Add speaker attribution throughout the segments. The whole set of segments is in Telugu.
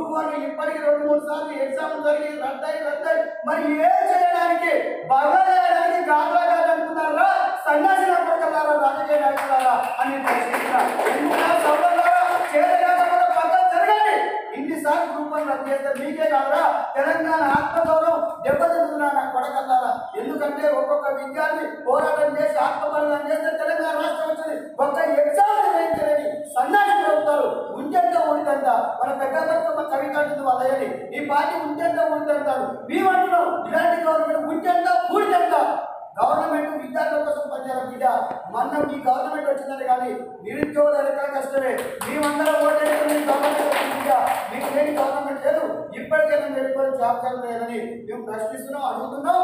Speaker 1: గ్రూప్ 1 ఇప్పటికి 2-3 సార్లు ఎగ్జామ్ జరిగి రద్దయి మరి ఏం చేయడానికి బగలేయడానికి గాబరాగా అనుకున్నారా సన్యాసిన కొడుకులారా రాజకీయ నాయకులారా అని ప్రశ్నిస్తున్నారు. ఎందుకంటే సోదరులారా చేయలేకపోతే పక్కన జరగండి. ఇన్నిసార్లు గ్రూప్ 1 రద్దు చేస్తే మీకే కాదురా తెలంగాణ ఆత్మగౌరవం దెబ్బతింటున్నా నా కొడకల్లారా. ఎందుకంటే ఒక్కొక్క విద్యార్థి పోరాటం చేసి ఆత్మబలిదానం చేస్తే తెలంగాణ రాష్ట్రం వచ్చింది. ఒక్క ఎగ్జామ్ నిర్వహించలేని సన్నాసి ప్రభుత్వాలు ఉంటెంత ఊడిదంట మన పెద్దమ్మ కవి కంటుంది వాళ్ళని ఈ పార్టీ ఉంటెంత ఊడిదంటారు. మేమంటున్నాం ఇలాంటి గవర్నమెంట్ ఉంటెంత ఊడిదంట. గవర్నమెంట్ విద్యార్థుల కోసం పనిచేయాలి బిడ్డ. మనం ఈ గవర్నమెంట్ వచ్చిందని కానీ నిరుద్యోగుల ఎక్కడ కష్టమే. మేమందరం ఓటేసుకుని గవర్నమెంట్ వచ్చింది మీకు లేని గవర్నమెంట్ లేదు. ఇప్పటికైనా మీరు జాబ్ లేదని మేము ప్రశ్నిస్తున్నాం, అడుగుతున్నాం.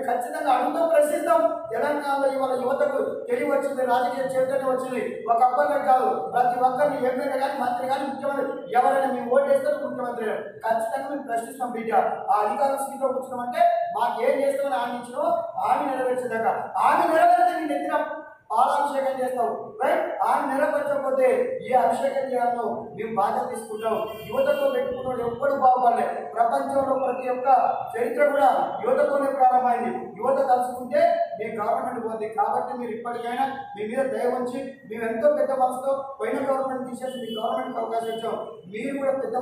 Speaker 1: ఖచ్చితంగా అడుగుతాం, ప్రశ్నిస్తాం. తెలంగాణలో ఇవాళ యువతకు తెలివి వచ్చింది, రాజకీయ చైతన్యం వచ్చింది. ఒక అబ్బాయి కాదు ప్రతి ఒక్కరిని ఎమ్మెల్యే కానీ మంత్రి కానీ ముఖ్యమంత్రి ఎవరైనా మేము ఓటేస్తారు ముఖ్యమంత్రి ఖచ్చితంగా మేము ప్రశ్నిస్తాం బిడ్డ. ఆ అధికార స్థితిలో కూర్చున్నామంటే మాకు ఏం చేస్తామని హామీ ఇచ్చినో హామీ నెరవేర్చేదాకా హామీ నెరవేర్చి నేను ఎత్తిన పాలాభిషేకం చేస్తావు రైట్. హామీ నెరవేర్చకపోతే ఏ అభిషేకం చేయాలో మేము బాధ్యత తీసుకుంటాం. యువతతో పెట్టుకున్నాడు ఎప్పుడు బాగుపడలే. ప్రపంచంలో ప్రతి ఒక్క చరిత్ర కూడా యువతతోనే ప్రారంభమైంది. యువత కలుసుకుంటే మీ గవర్నమెంట్ పోతుంది. కాబట్టి మీరు ఇప్పటికైనా మీ మీద దయ ఉంచి మేము ఎంతో పెద్ద మనసుతో పోయిన గవర్నమెంట్ తీసేసి మీ గవర్నమెంట్కి అవకాశం ఇచ్చాం. మీరు కూడా పెద్ద